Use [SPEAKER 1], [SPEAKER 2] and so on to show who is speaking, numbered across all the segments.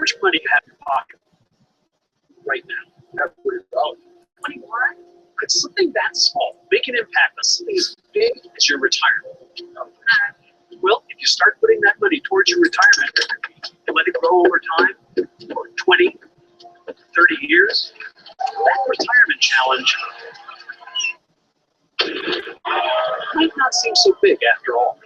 [SPEAKER 1] much money you have in your pocket right now? $21. Could something that small make an impact on something as big as your retirement? Well, if you start putting that money towards your retirement and let it grow over time, for 20, 30 years, that retirement challenge might not seem so big after all.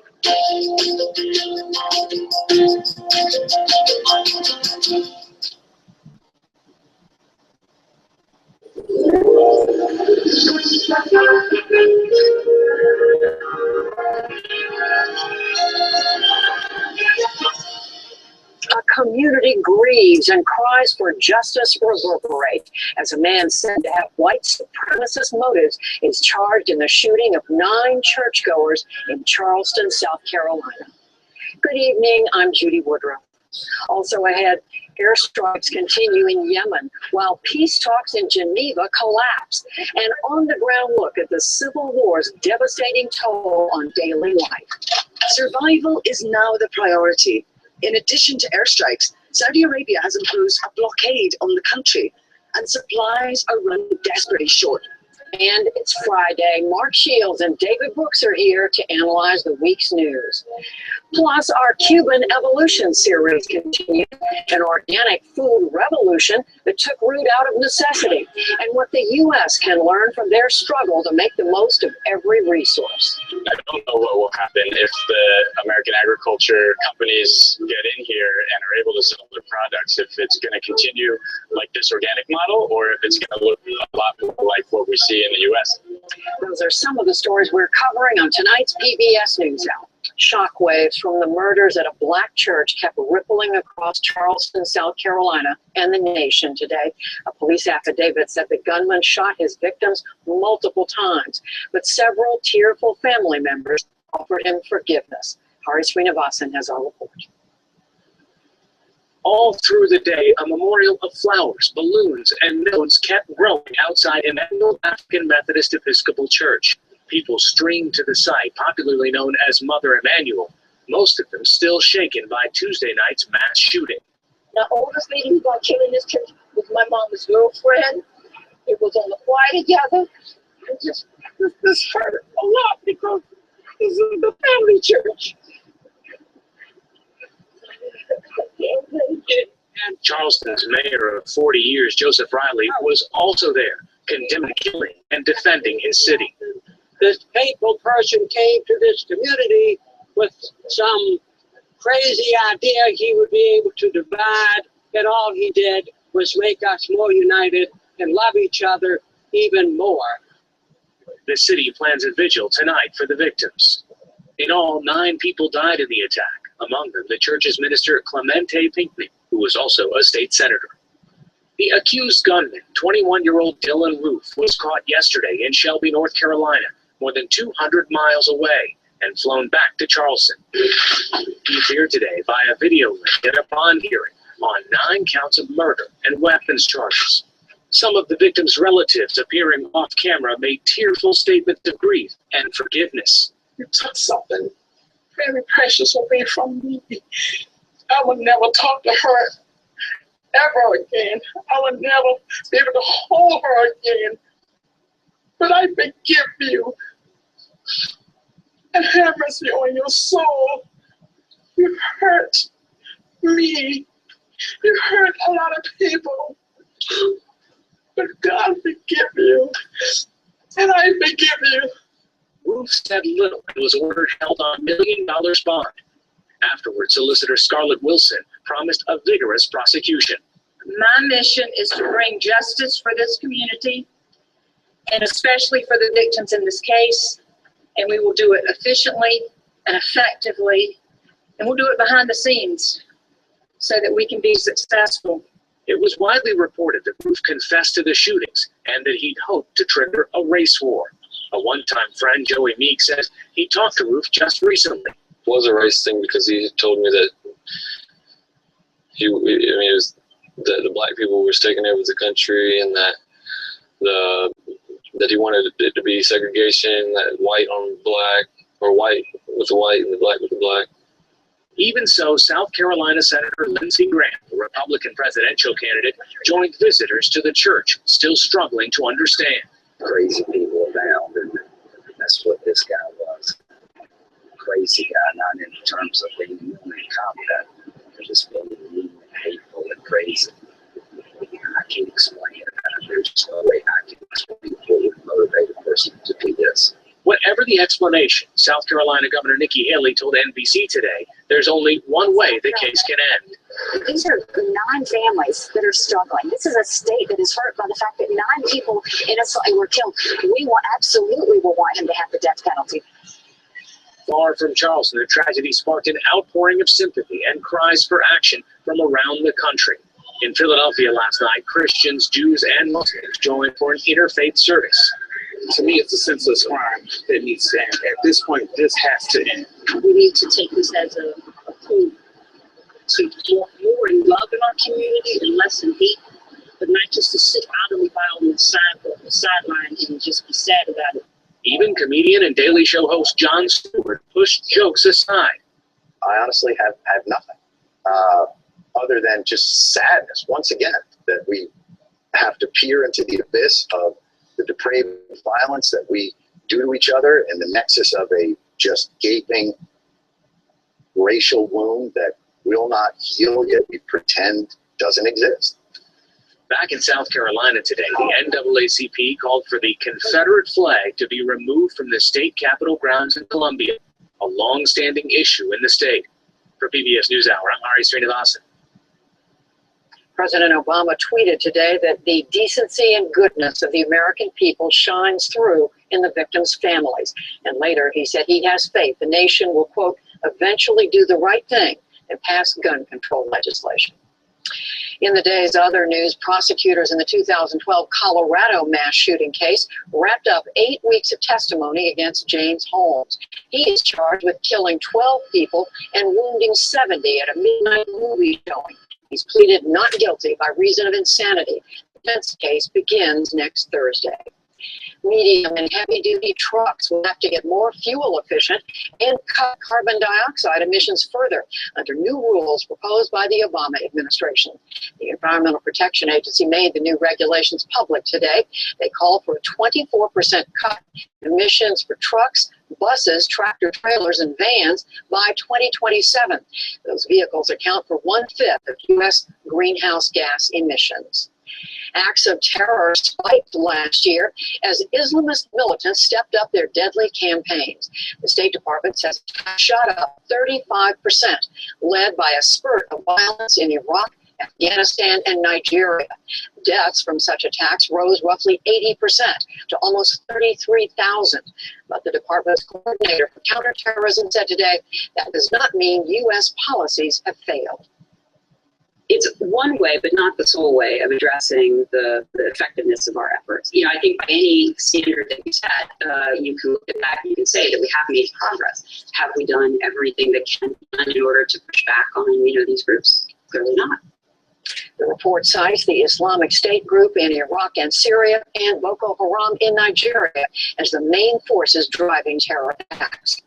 [SPEAKER 2] A community grieves and cries for justice reverberate as a man said to have white supremacist motives is charged in the shooting of 9 churchgoers in Charleston, South Carolina. Good evening, I'm Judy Woodruff. Also ahead, airstrikes continue in Yemen while peace talks in Geneva collapse. An on-the-ground look at the civil war's devastating toll on daily life.
[SPEAKER 3] Survival is now the priority. In addition to airstrikes, Saudi Arabia has imposed a blockade on the country, and supplies are running desperately short.
[SPEAKER 2] And it's Friday. Mark Shields and David Brooks are here to analyze the week's news. Plus, our Cuban evolution series continues, an organic food revolution that took root out of necessity, and what the U.S. can learn from their struggle to make the most of every resource.
[SPEAKER 4] I don't know what will happen if the American agriculture companies get in here and are able to sell their products, if it's going to continue like this organic model, or if it's going to look a lot more like what we see in the U.S.
[SPEAKER 2] Those are some of the stories we're covering on tonight's PBS NewsHour. Shockwaves from the murders at a black church kept rippling across Charleston, South Carolina, and the nation today. A police affidavit said the gunman shot his victims multiple times, but several tearful family members offered him forgiveness. Hari Srinivasan has our report.
[SPEAKER 1] All through the day, a memorial of flowers, balloons, and notes kept growing outside Emmanuel African Methodist Episcopal Church. People streamed to the site, popularly known as Mother Emanuel, most of them still shaken by Tuesday night's mass shooting.
[SPEAKER 5] The oldest lady who got killed in this church was my mama's girlfriend. It was on the choir together. This hurt a lot because this is the family church.
[SPEAKER 1] And Charleston's mayor of 40 years, Joseph Riley, was also there, condemning killing and defending his city.
[SPEAKER 6] This fateful person came to this community with some crazy idea he would be able to divide, and all he did was make us more united and love each other even more.
[SPEAKER 1] The city plans a vigil tonight for the victims. In all, 9 people died in the attack, among them the church's minister Clemente Pinckney, who was also a state senator. The accused gunman, 21-year-old Dylan Roof, was caught yesterday in Shelby, North Carolina, more than 200 miles away, and flown back to Charleston. He appeared today via video link at a bond hearing on 9 counts of murder and weapons charges. Some of the victims' relatives appearing off camera made tearful statements of grief and forgiveness.
[SPEAKER 5] You took something very precious away from me. I would never talk to her ever again. I would never be able to hold her again. But I forgive you. And have mercy on your soul. You hurt me. You hurt a lot of people. But God forgive you. And I forgive you.
[SPEAKER 1] Roof said little and was ordered held on $1 million bond. Afterwards, solicitor Scarlett Wilson promised a vigorous prosecution.
[SPEAKER 7] My mission is to bring justice for this community, and especially for the victims in this case, and we will do it efficiently and effectively, and we'll do it behind the scenes so that we can be successful.
[SPEAKER 1] It was widely reported that Roof confessed to the shootings and that he'd hoped to trigger a race war. A one-time friend, Joey Meek, says he talked to Roof just recently.
[SPEAKER 8] It was a race thing because he told me that it was that the black people were taking over the country, and that he wanted it to be segregation, that white on black, or white with the white and the black with the black.
[SPEAKER 1] Even so, South Carolina Senator Lindsey Graham, the Republican presidential candidate, joined visitors to the church, still struggling to understand.
[SPEAKER 9] Crazy people abound, and that's what this guy was. Crazy guy, not in terms of being mean and incompetent, but just being mean and hateful and crazy. I can't explain it. There's just no way I can explain what would motivate a person to do this.
[SPEAKER 1] Whatever the explanation, South Carolina Governor Nikki Haley told NBC today, there's only one way the case can end.
[SPEAKER 10] These are 9 families that are struggling. This is a state that is hurt by the fact that 9 people innocently were killed. We absolutely will want him to have the death penalty.
[SPEAKER 1] Far from Charleston, the tragedy sparked an outpouring of sympathy and cries for action from around the country. In Philadelphia last night, Christians, Jews, and Muslims joined for an interfaith service.
[SPEAKER 11] To me, it's a senseless crime that needs to end. At this point, this has to end.
[SPEAKER 12] We need to take this as a clue to more in love in our community and less in hate, but not just to sit idly by on the sideline and just be sad about it.
[SPEAKER 1] Even comedian and Daily Show host Jon Stewart pushed jokes aside.
[SPEAKER 9] I honestly have nothing other than just sadness, once again, that we have to peer into the abyss of the depraved violence that we do to each other and the nexus of a just gaping racial wound that will not heal, yet we pretend doesn't exist.
[SPEAKER 1] Back in South Carolina today, the NAACP called for the Confederate flag to be removed from the state capitol grounds in Columbia, a long-standing issue in the state. For PBS NewsHour, I'm Hari Srinivasan.
[SPEAKER 2] President Obama tweeted today that the decency and goodness of the American people shines through in the victims' families. And later he said he has faith the nation will, quote, eventually do the right thing and pass gun control legislation. In the day's other news, prosecutors in the 2012 Colorado mass shooting case wrapped up 8 weeks of testimony against James Holmes. He is charged with killing 12 people and wounding 70 at a midnight movie showing. He's pleaded not guilty by reason of insanity. The defense case begins next Thursday. Medium and heavy-duty trucks will have to get more fuel efficient and cut carbon dioxide emissions further under new rules proposed by the Obama administration. The Environmental Protection Agency made the new regulations public today. They call for a 24% cut in emissions for trucks, buses, tractor trailers, and vans by 2027. Those vehicles account for 1/5 of U.S. greenhouse gas emissions. Acts of terror spiked last year as Islamist militants stepped up their deadly campaigns. The State Department says it shot up 35%, led by a spurt of violence in Iraq, Afghanistan, and Nigeria. Deaths from such attacks rose roughly 80% to almost 33,000. But the department's coordinator for counterterrorism said today that does not mean U.S. policies have failed.
[SPEAKER 13] It's one way, but not the sole way of addressing the effectiveness of our efforts. You know, I think by any standard that we set, you can look at that, you can say that we have made progress. Have we done everything that can be done in order to push back on, these groups? Clearly not.
[SPEAKER 2] The report cites the Islamic State group in Iraq and Syria and Boko Haram in Nigeria as the main forces driving terror attacks.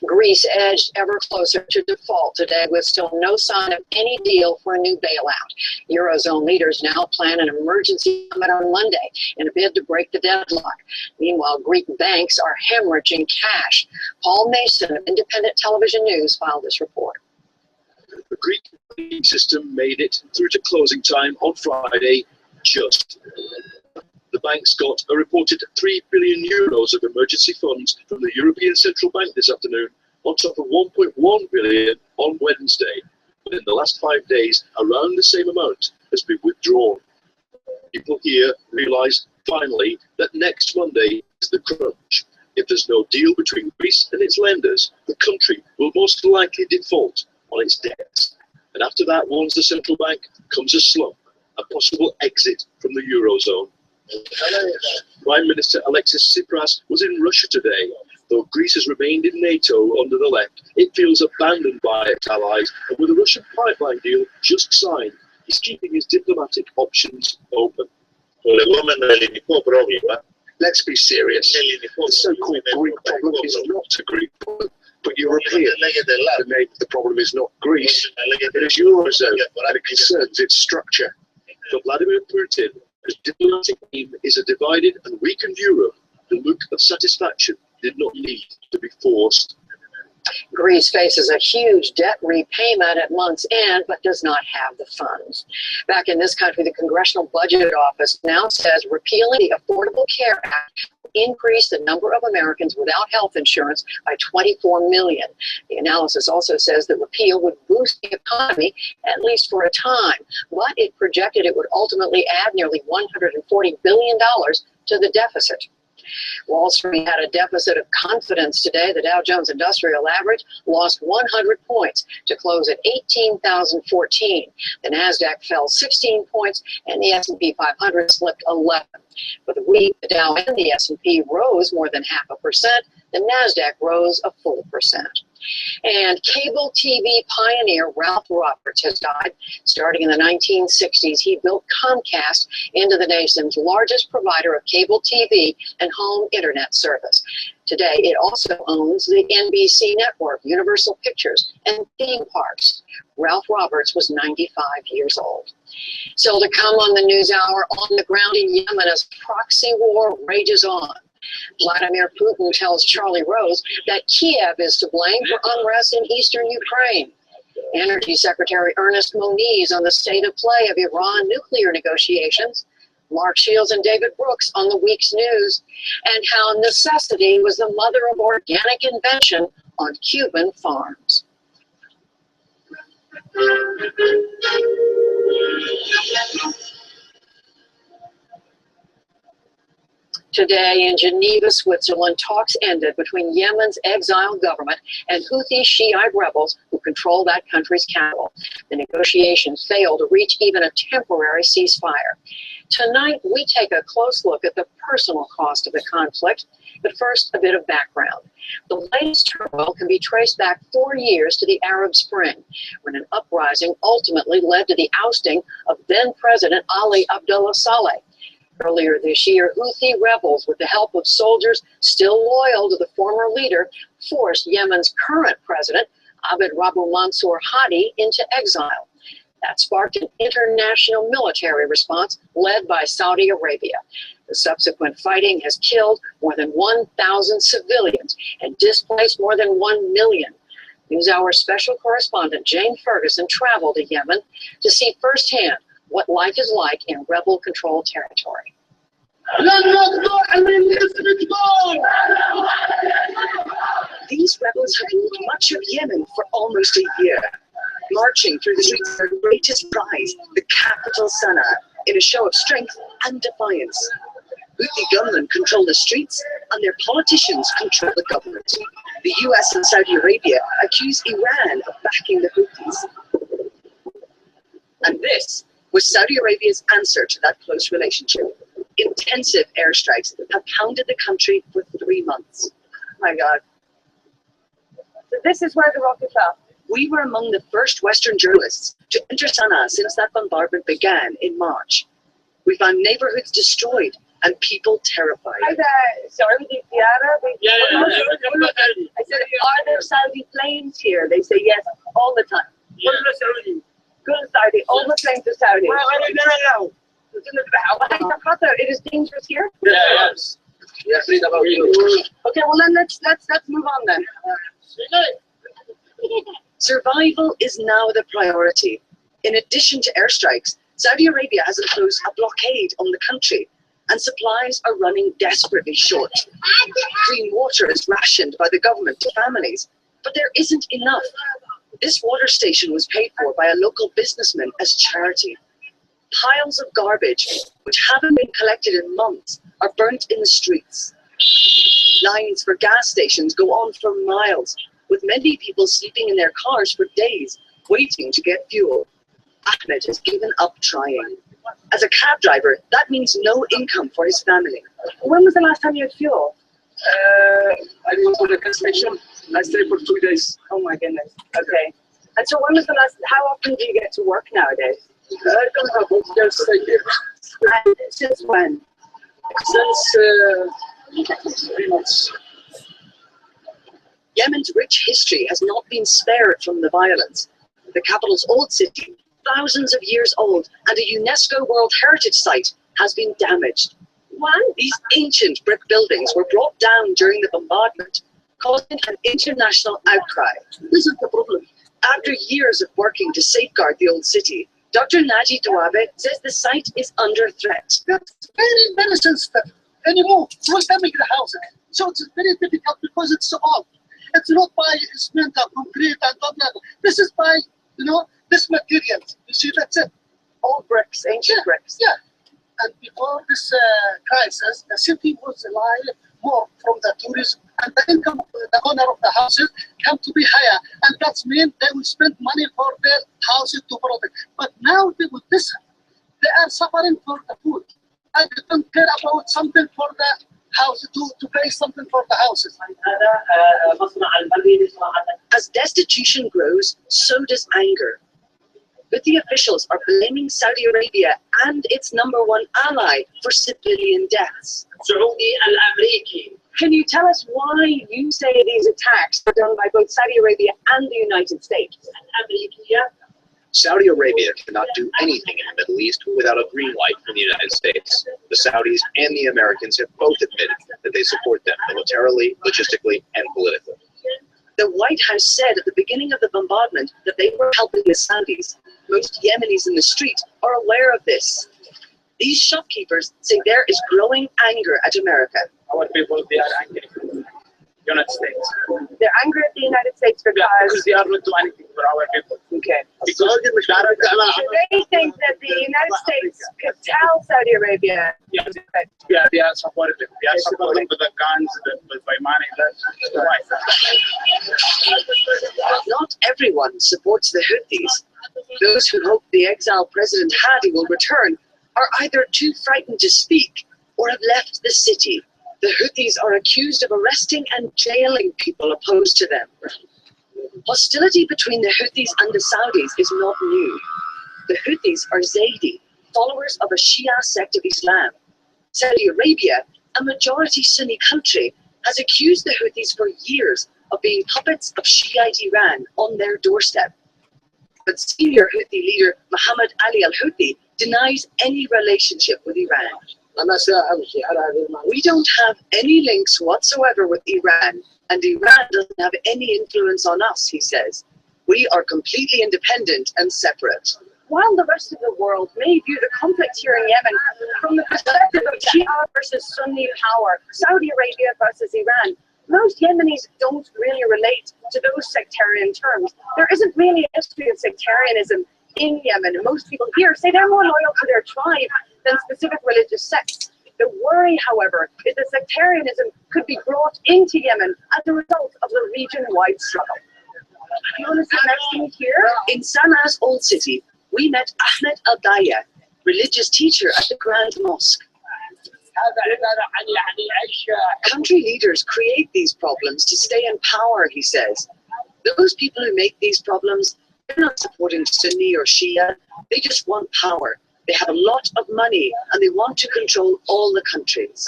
[SPEAKER 2] Greece edged ever closer to default today with still no sign of any deal for a new bailout. Eurozone leaders now plan an emergency summit on Monday in a bid to break the deadlock. Meanwhile, Greek banks are hemorrhaging cash. Paul Mason of Independent Television News filed this report.
[SPEAKER 14] The Greek banking system made it through to closing time on Friday just. The banks got a reported €3 billion of emergency funds from the European Central Bank this afternoon, on top of $1.1 billion on Wednesday. But in the last 5 days, around the same amount has been withdrawn. People here realise finally that next Monday is the crunch. If there's no deal between Greece and its lenders, the country will most likely default on its debts. And after that, warns the central bank, comes a slump, a possible exit from the Eurozone. Prime Minister Alexis Tsipras was in Russia today. Though Greece has remained in NATO under the left, it feels abandoned by its allies, and with a Russian pipeline deal just signed, he's keeping his diplomatic options open. Let's be serious. The so-called Greek problem is not a Greek problem, but European. The name of the problem is not Greece, it is Eurozone, and it concerns its structure. For Vladimir Putin, his diplomatic aim is a divided and weakened Europe. The look of satisfaction did not need to be forced.
[SPEAKER 2] Greece faces a huge debt repayment at month's end, but does not have the funds. Back in this country, the Congressional Budget Office now says repealing the Affordable Care Act will increase the number of Americans without health insurance by 24 million. The analysis also says that repeal would boost the economy, at least for a time, but it projected it would ultimately add nearly $140 billion to the deficit. Wall Street had a deficit of confidence today. The Dow Jones Industrial Average lost 100 points to close at 18,014. The Nasdaq fell 16 points, and the S&P 500 slipped 11. For the week, the Dow and the S&P rose more than 0.5%. The Nasdaq rose a full percent. And cable TV pioneer Ralph Roberts has died. Starting in the 1960s, he built Comcast into the nation's largest provider of cable TV and home internet service. Today, it also owns the NBC network, Universal Pictures, and theme parks. Ralph Roberts was 95 years old. Still to come on the NewsHour, on the ground in Yemen as proxy war rages on. Vladimir Putin tells Charlie Rose that Kiev is to blame for unrest in eastern Ukraine. Energy Secretary Ernest Moniz on the state of play of Iran nuclear negotiations. Mark Shields and David Brooks on the week's news. And how necessity was the mother of organic invention on Cuban farms. Today in Geneva, Switzerland, talks ended between Yemen's exiled government and Houthi Shiite rebels who control that country's capital. The negotiations failed to reach even a temporary ceasefire. Tonight, we take a close look at the personal cost of the conflict, but first, a bit of background. The latest turmoil can be traced back 4 years to the Arab Spring, when an uprising ultimately led to the ousting of then-President Ali Abdullah Saleh. Earlier this year, Houthi rebels, with the help of soldiers still loyal to the former leader, forced Yemen's current president, Abd Rabbu Mansour Hadi, into exile. That sparked an international military response led by Saudi Arabia. The subsequent fighting has killed more than 1,000 civilians and displaced more than 1 million. NewsHour special correspondent Jane Ferguson traveled to Yemen to see firsthand what life is like in rebel-controlled territory.
[SPEAKER 3] These rebels have ruled much of Yemen for almost a year, marching through the streets of their greatest prize, the capital Sana'a, in a show of strength and defiance. Houthi gunmen control the streets, and their politicians control the government. The US and Saudi Arabia accuse Iran of backing the Houthis. And this was Saudi Arabia's answer to that close relationship. Intensive airstrikes have pounded the country for 3 months. Oh my God. So this is where the rocket fell. We were among the first Western journalists to enter Sana'a since that bombardment began in March. We found neighborhoods destroyed and people terrified.
[SPEAKER 15] Hi there. Sorry, the Arab. Yeah. I said, are there Saudi planes here? They say yes all the time. Yeah. Good Saudi. All the planes are Saudi. No. It is dangerous here.
[SPEAKER 14] Yes.
[SPEAKER 15] Okay, well then let's move on then.
[SPEAKER 3] Survival is now the priority. In addition to airstrikes, Saudi Arabia has imposed a blockade on the country, and supplies are running desperately short. Clean water is rationed by the government to families, but there isn't enough. This water station was paid for by a local businessman as charity. Piles of garbage, which haven't been collected in months, are burnt in the streets. Lines for gas stations go on for miles, with many people sleeping in their cars for days, waiting to get fuel. Ahmed has given up trying. As a cab driver, that means no income for his family.
[SPEAKER 15] When was the last time you had fuel?
[SPEAKER 14] I went to the gas station. I stayed for 2 days.
[SPEAKER 15] Oh my goodness. Okay. And so when was the last, how often do you get to work nowadays?
[SPEAKER 14] I don't have work, just stay here.
[SPEAKER 15] And since when?
[SPEAKER 6] since 3 months.
[SPEAKER 3] Yemen's rich history has not been spared from the violence. The capital's old city, thousands of years old, and a UNESCO World Heritage Site, has been damaged. These ancient brick buildings were brought down during the bombardment, causing an international outcry.
[SPEAKER 6] This is the problem.
[SPEAKER 3] After years of working to safeguard the old city, Dr. Naji Dawabe says the site is under threat.
[SPEAKER 6] That's very, very sensitive. Anymore, will damage the houses. So it's very difficult because it's so old. It's not by cement or concrete and all that. This is by, this material. You see, that's it.
[SPEAKER 3] Old bricks, ancient bricks.
[SPEAKER 6] Yeah. And before this crisis, the city was alive more from the tourism, and the income of the owner of the houses come to be higher, and that means they will spend money for their houses to protect. But now with this, they are suffering for the food, and they don't care about something for the house to pay something for the houses.
[SPEAKER 3] As destitution grows, so does anger. But the officials are blaming Saudi Arabia and its #1 ally for civilian deaths. Can you tell us why you say these attacks are done by both Saudi Arabia and the United States?
[SPEAKER 9] Saudi Arabia cannot do anything in the Middle East without a green light from the United States. The Saudis and the Americans have both admitted that they support them militarily, logistically, and politically.
[SPEAKER 3] The White House said at the beginning of the bombardment that they were helping the Saudis. Most Yemenis in the street are aware of this. These shopkeepers say there is growing anger at America.
[SPEAKER 11] Our people, they are angry with the United States.
[SPEAKER 15] They're angry at the United States because
[SPEAKER 11] they are not doing anything for our people.
[SPEAKER 15] Okay.
[SPEAKER 11] Because
[SPEAKER 15] So they think that the United States could tell Saudi Arabia.
[SPEAKER 11] Yeah, they are supporting them. They are supporting with the guns, by money. That's right.
[SPEAKER 3] Not everyone supports the Houthis. Those who hope the exiled President Hadi will return are either too frightened to speak or have left the city. The Houthis are accused of arresting and jailing people opposed to them. Hostility between the Houthis and the Saudis is not new. The Houthis are Zaydi, followers of a Shia sect of Islam. Saudi Arabia, a majority Sunni country, has accused the Houthis for years of being puppets of Shiite Iran on their doorstep. But senior Houthi leader Mohammed Ali al-Houthi denies any relationship with Iran. We don't have any links whatsoever with Iran, and Iran doesn't have any influence on us, he says. We are completely independent and separate.
[SPEAKER 15] While the rest of the world may view the conflict here in Yemen from the perspective of Shia versus Sunni power, Saudi Arabia versus Iran, most Yemenis don't really relate to those sectarian terms. There isn't really a history of sectarianism in Yemen. Most people here say they're more loyal to their tribe than specific religious sects. The worry, however, is that sectarianism could be brought into Yemen as a result of the region-wide struggle. Do you want to sit next to me here?
[SPEAKER 3] In Sana's old city, we met Ahmed Al-Daya, religious teacher at the Grand Mosque. Country leaders create these problems to stay in power, he says. Those people who make these problems, they're not supporting Sunni or Shia. They just want power. They have a lot of money and they want to control all the countries.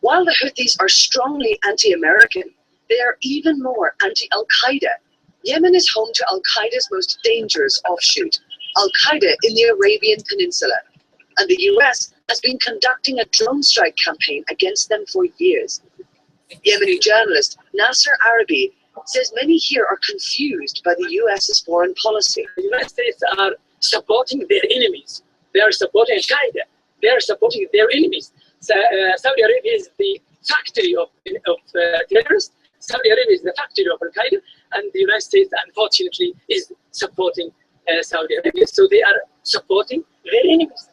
[SPEAKER 3] While the Houthis are strongly anti-American, they are even more anti-Al-Qaeda. Yemen is home to Al-Qaeda's most dangerous offshoot, Al-Qaeda in the Arabian Peninsula. And the US has been conducting a drone strike campaign against them for years. Yemeni journalist Nasser Arabi says many here are confused by the US's foreign policy.
[SPEAKER 6] The United States are supporting their enemies. They are supporting Al-Qaeda. They are supporting their enemies. Saudi Arabia is the factory of terrorists. Saudi Arabia is the factory of Al-Qaeda, and the United States, unfortunately, is supporting Saudi Arabia. So they are supporting their enemies.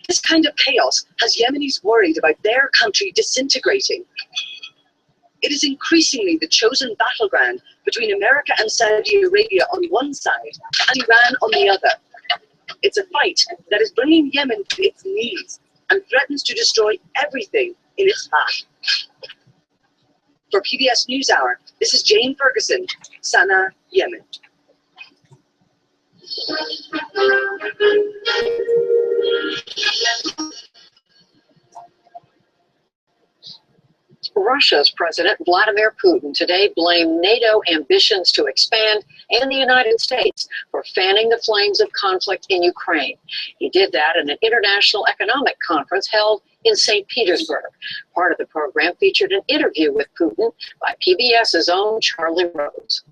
[SPEAKER 3] This kind of chaos has Yemenis worried about their country disintegrating. It is increasingly the chosen battleground between America and Saudi Arabia on one side and Iran on the other. It's a fight that is bringing Yemen to its knees and threatens to destroy everything in its path. For PBS NewsHour, this is Jane Ferguson, Sana'a, Yemen.
[SPEAKER 2] Russia's President Vladimir Putin today blamed NATO ambitions to expand and the United States for fanning the flames of conflict in Ukraine. He did that at an international economic conference held in St. Petersburg. Part of the program featured an interview with Putin by PBS's own Charlie Rose.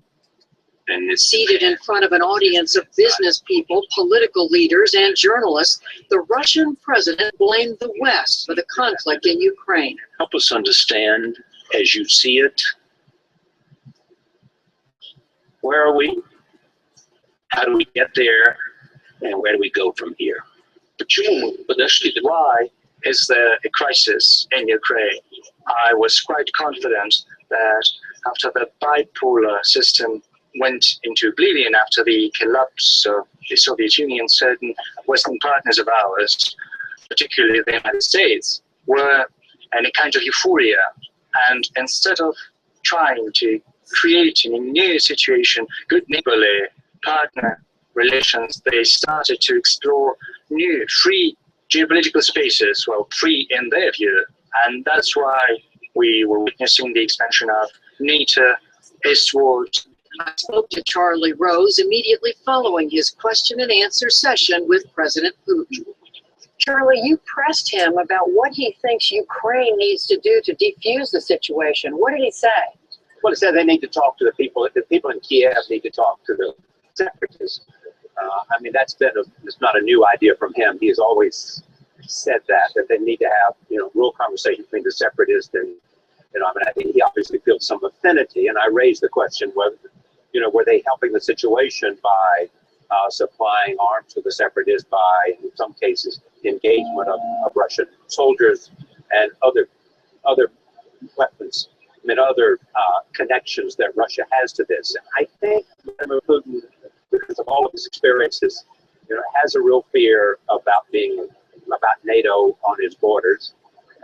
[SPEAKER 2] And seated in front of an audience of business people, political leaders, and journalists, the Russian president blamed the West for the conflict in Ukraine.
[SPEAKER 16] Help us understand, as you see it, where are we? How do we get there? And where do we go from here? Why is there a crisis in Ukraine? I was quite confident that after the bipolar system went into oblivion after the collapse of the Soviet Union, certain Western partners of ours, particularly the United States, were in a kind of euphoria. And instead of trying to create a new situation, good neighborly partner relations, they started to explore new free geopolitical spaces, well, free in their view. And that's why we were witnessing the expansion of NATO eastward.
[SPEAKER 2] I spoke to Charlie Rose immediately following his question and answer session with President Putin. Charlie, you pressed him about what he thinks Ukraine needs to do to defuse the situation. What did he say?
[SPEAKER 17] Well, he said they need to talk to the people in Kiev need to talk to the separatists. I mean, it's not a new idea from him. He has always said that they need to have, real conversation between the separatists and, I think he obviously feels some affinity. And I raised the question whether, were they helping the situation by supplying arms to the separatists, by, in some cases, engagement of Russian soldiers and other weapons, other connections that Russia has to this. And I think Vladimir Putin, because of all of his experiences, has a real fear about NATO on his borders.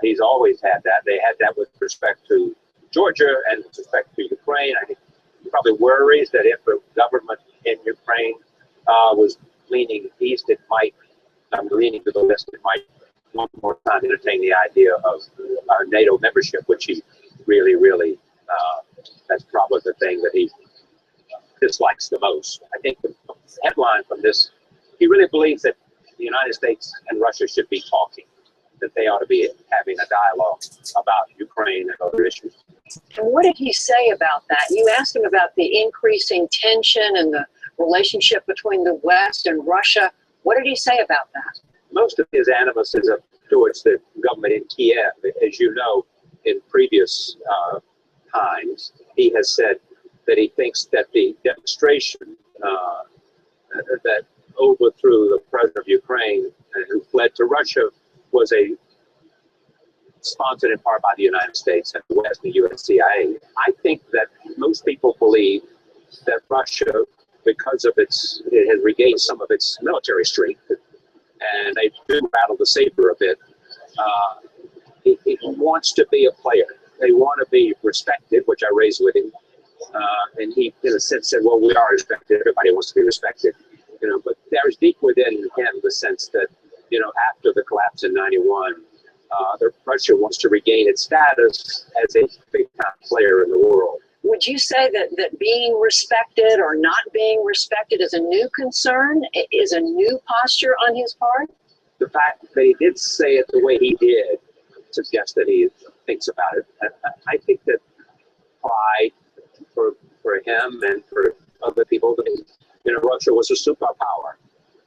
[SPEAKER 17] He's always had that. They had that with respect to Georgia and with respect to Ukraine. I think he probably worries that if the government in Ukraine was leaning east, leaning to the west, it might one more time entertain the idea of NATO membership, which he really, that's probably the thing that he dislikes the most. I think the headline from this, he really believes that the United States and Russia should be talking, that they ought to be having a dialogue about Ukraine and other issues.
[SPEAKER 2] And what did he say about that? You asked him about the increasing tension and the relationship between the West and Russia. What did he say about that?
[SPEAKER 17] Most of his animus is towards the government in Kiev. As you know, in previous times, he has said that he thinks that the demonstration that overthrew the president of Ukraine and who fled to Russia was sponsored in part by the United States and the West, the US CIA. I think that most people believe that Russia, because of it has regained some of its military strength, and they do rattle the saber a bit. It wants to be a player. They want to be respected, which I raised with him. And he, in a sense, said, well, we are respected. Everybody wants to be respected. But there's deep within him the sense that, after the collapse in '91, Russia wants to regain its status as a big-time player in the world.
[SPEAKER 2] Would you say that being respected or not being respected is a new concern, is a new posture on his part?
[SPEAKER 17] The fact that he did say it the way he did suggests that he thinks about it. I think that pride for him and for other people, Russia was a superpower.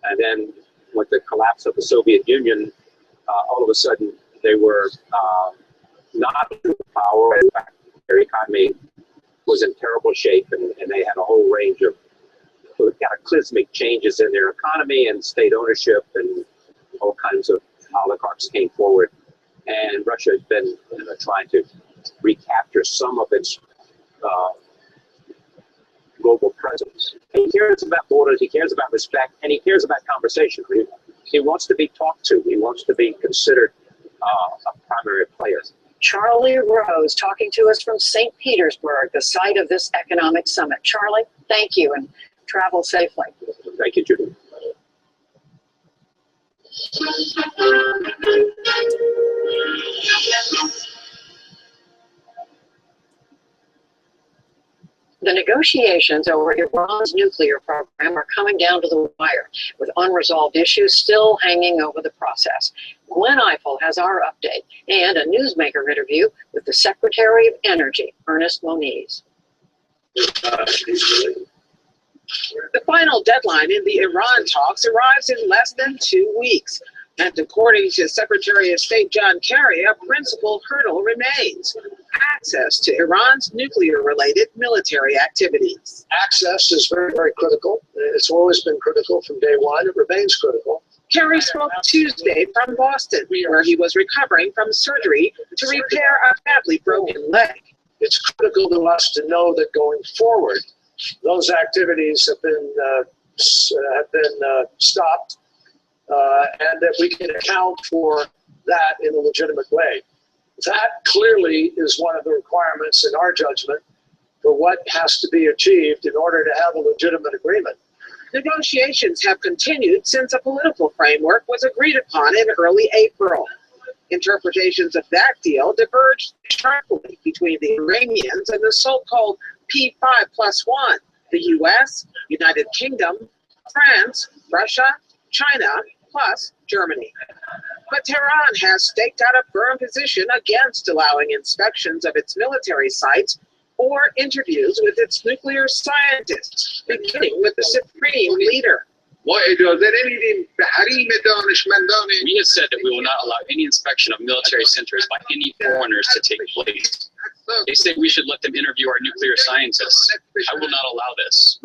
[SPEAKER 17] And then with the collapse of the Soviet Union, all of a sudden they were not a superpower. In fact, their economy was in terrible shape, and they had a whole range of cataclysmic changes in their economy and state ownership, and all kinds of oligarchs came forward. And Russia has been trying to recapture some of its global presence. He cares about borders, he cares about respect, and he cares about conversation. He wants to be talked to. He wants to be considered a primary player.
[SPEAKER 2] Charlie Rose talking to us from St. Petersburg, the site of this economic summit. Charlie, thank you and travel safely.
[SPEAKER 17] Thank you, Judy.
[SPEAKER 2] Negotiations over Iran's nuclear program are coming down to the wire, with unresolved issues still hanging over the process. Gwen Eiffel has our update and a newsmaker interview with the Secretary of Energy, Ernest Moniz.
[SPEAKER 18] The final deadline in the Iran talks arrives in less than 2 weeks. And according to Secretary of State John Kerry, a principal hurdle remains: access to Iran's nuclear-related military activities.
[SPEAKER 14] Access is very, very critical. It's always been critical from day one. It remains critical.
[SPEAKER 18] Kerry spoke Tuesday from Boston, where he was recovering from surgery to repair a badly broken leg.
[SPEAKER 14] It's critical to us to know that going forward, those activities have been stopped, and that we can account for that in a legitimate way. That clearly is one of the requirements in our judgment for what has to be achieved in order to have a legitimate agreement.
[SPEAKER 18] Negotiations have continued since a political framework was agreed upon in early April. Interpretations of that deal diverged sharply between the Iranians and the so-called P5+1, the US, United Kingdom, France, Russia, China, plus Germany. But Tehran has staked out a firm position against allowing inspections of its military sites or interviews with its nuclear scientists, beginning with the supreme leader.
[SPEAKER 19] We have said that we will not allow any inspection of military centers by any foreigners to take place. They say we should let them interview our nuclear scientists. I will not allow this.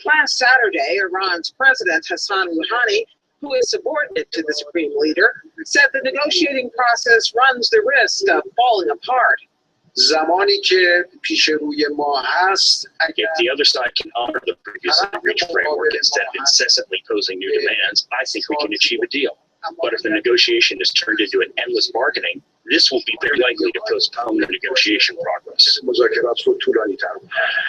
[SPEAKER 18] Last Saturday, Iran's President Hassan Rouhani, who is subordinate to the supreme leader, said the negotiating process runs the risk of falling apart.
[SPEAKER 19] If the other side can honor the previously reached framework instead of incessantly posing new demands, I think we can achieve a deal. But if the negotiation is turned into an endless bargaining, this will be very likely to postpone the negotiation progress.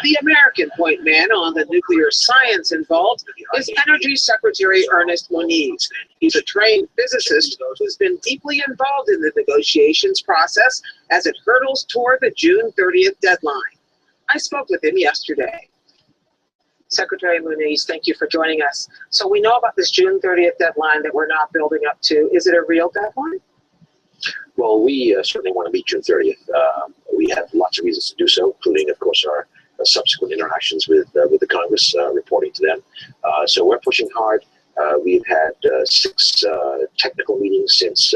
[SPEAKER 18] The American point man on the nuclear science involved is Energy Secretary Ernest Moniz. He's a trained physicist who's been deeply involved in the negotiations process as it hurdles toward the June 30th deadline. I spoke with him yesterday. Secretary Moniz, thank you for joining us. So we know about this June 30th deadline that we're not building up to. Is it a real deadline?
[SPEAKER 20] Well, we certainly want to meet June 30th. We have lots of reasons to do so, including, of course, our subsequent interactions with the Congress, reporting to them. So we're pushing hard. We've had 6 technical meetings since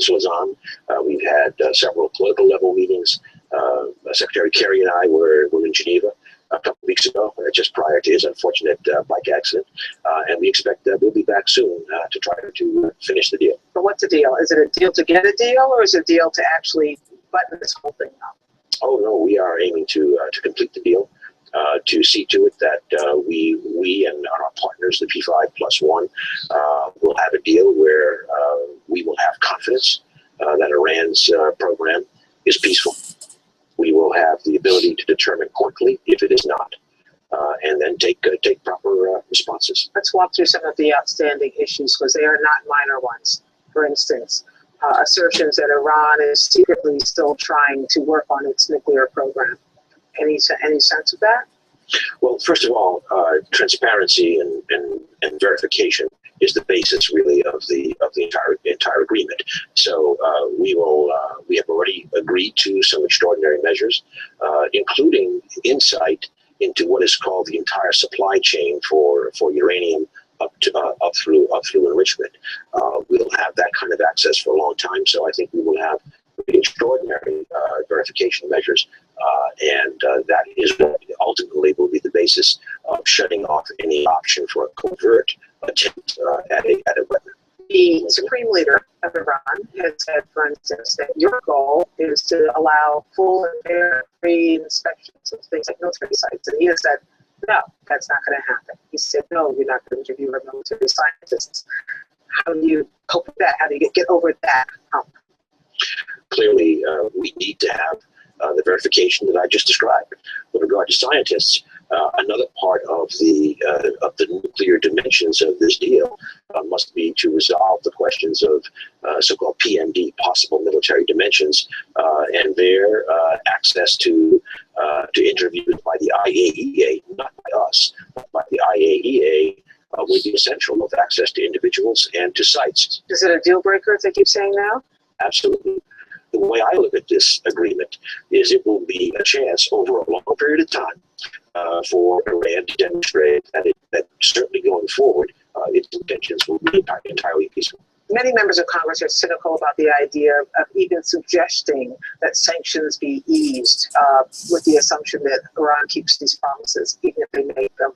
[SPEAKER 20] Lausanne. We've had several political level meetings. Secretary Kerry and I were in Geneva a couple of weeks ago, just prior to his unfortunate bike accident, and we expect that we'll be back soon to try to finish the deal.
[SPEAKER 18] But what's the deal? Is it a deal to get a deal, or is it a deal to actually button this whole thing up?
[SPEAKER 20] Oh no, we are aiming to complete the deal, to see to it that we and our partners, the P5+1, will have a deal where we will have confidence that Iran's program is peaceful. We will have the ability to determine quickly if it is not, and then take proper responses.
[SPEAKER 18] Let's walk through some of the outstanding issues, because they are not minor ones. For instance, assertions that Iran is secretly still trying to work on its nuclear program. Any sense of that?
[SPEAKER 20] Well, first of all, transparency and verification is the basis, really, of the entire agreement. So we have already agreed to some extraordinary measures, including insight into what is called the entire supply chain for uranium up through enrichment. We'll have that kind of access for a long time. So I think we will have extraordinary verification measures, and that is what ultimately will be the basis of shutting off any option for a covert attempt at a weapon.
[SPEAKER 18] The supreme leader of Iran has said, for instance, that your goal is to allow full and fair free inspections of things like military sites. And he has said, no, that's not going to happen. He said, no, you're not going to interview our military scientists. How do you cope with that? How do you get over that hump?
[SPEAKER 20] Clearly, we need to have the verification that I just described. With regard to scientists, Another part of the nuclear dimensions of this deal must be to resolve the questions of so-called PMD, possible military dimensions, and their access to interviews by the IAEA, not by us, but by the IAEA, would be essential of access to individuals and to sites.
[SPEAKER 18] Is it a deal breaker, as they keep saying now?
[SPEAKER 20] Absolutely. The way I look at this agreement is it will be a chance over a long period of time for Iran to demonstrate that certainly going forward, its intentions will be entirely peaceful.
[SPEAKER 18] Many members of Congress are cynical about the idea of even suggesting that sanctions be eased with the assumption that Iran keeps these promises, even if they make them.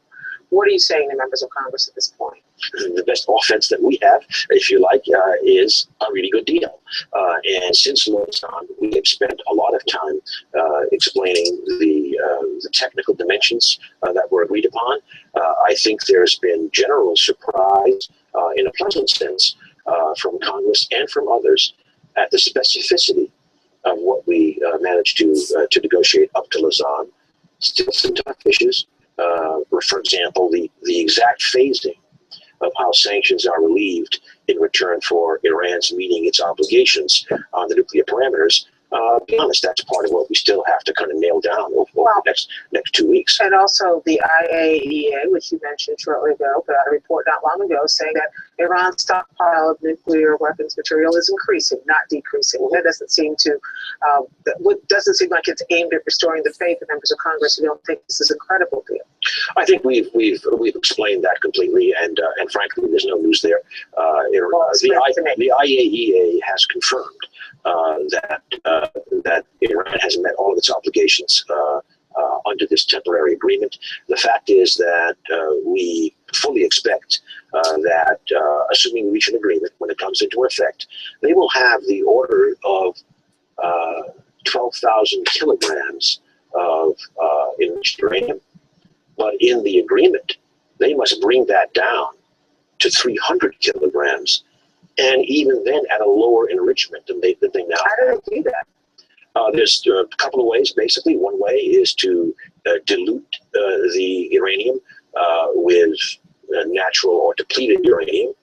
[SPEAKER 18] What are you saying to members of Congress at this point?
[SPEAKER 20] The best offense that we have, if you like, is a really good deal. And since Lausanne, we have spent a lot of time explaining the technical dimensions that were agreed upon. I think there's been general surprise, in a pleasant sense, from Congress and from others at the specificity of what we managed to negotiate up to Lausanne. Still some tough issues. For example, the exact phasing of how sanctions are relieved in return for Iran's meeting its obligations on the nuclear parameters. Be honest, that's part of what we still have to kind of nail down over the next 2 weeks.
[SPEAKER 18] And also the IAEA, which you mentioned shortly ago, put out a report not long ago saying that Iran's stockpile of nuclear weapons material is increasing, not decreasing. That doesn't seem to, doesn't seem like it's aimed at restoring the faith of members of Congress who don't think this is a credible deal.
[SPEAKER 20] I think we've explained that completely, and frankly, there's no news there. The IAEA has confirmed that Iran has met all of its obligations under this temporary agreement. The fact is that we fully expect that, assuming we reach an agreement when it comes into effect, they will have the order of 12,000 kilograms of enriched uranium. But in the agreement, they must bring that down to 300 kilograms, and even then at a lower enrichment than they now have.
[SPEAKER 18] How do they do that?
[SPEAKER 20] There's a couple of ways, basically. One way is to dilute the uranium with natural or depleted uranium.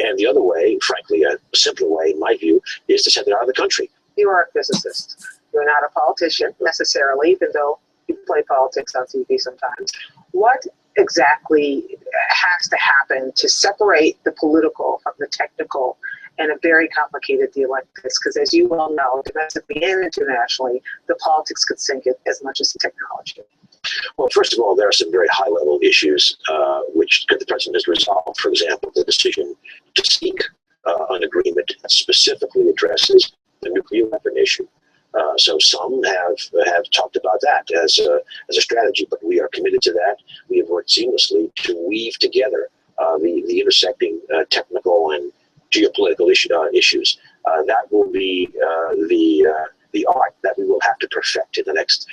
[SPEAKER 20] And the other way, frankly, a simpler way, in my view, is to send it out of the country.
[SPEAKER 18] You are a physicist. You're not a politician, necessarily, even though you play politics on TV sometimes. What exactly has to happen to separate the political from the technical in a very complicated deal like this? Because as you well know, domestically and internationally, the politics could sink it as much as the technology.
[SPEAKER 20] Well, first of all, there are some very high-level issues which the president has resolved. For example, the decision to seek an agreement that specifically addresses the nuclear weapon issue. So some have talked about that as a strategy, but we are committed to that. We have worked seamlessly to weave together the intersecting technical and geopolitical issues. That will be the art that we will have to perfect in the next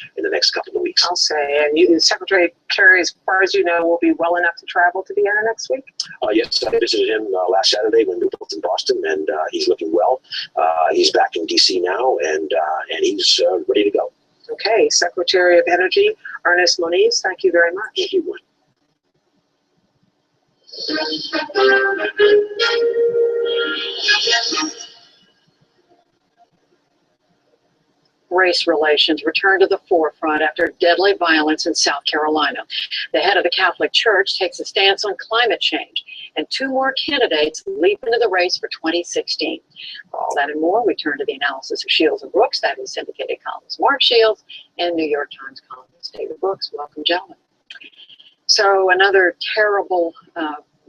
[SPEAKER 20] couple of weeks.
[SPEAKER 18] I'll say, and Secretary Kerry, as far as you know, will be well enough to travel to Vienna next week?
[SPEAKER 20] Yes, I visited him last Saturday when we were both in Boston, and he's looking well. He's back in D.C. now, and he's ready to go.
[SPEAKER 18] Okay, Secretary of Energy, Ernest Moniz, thank you very much.
[SPEAKER 20] Thank you.
[SPEAKER 2] Race relations return to the forefront after deadly violence in South Carolina. The head of the Catholic Church takes a stance on climate change, and 2 more candidates leap into the race for 2016. For all that and more, we turn to the analysis of Shields and Brooks. That is syndicated columnist Mark Shields and New York Times columnist David Brooks. Welcome, gentlemen. So another terrible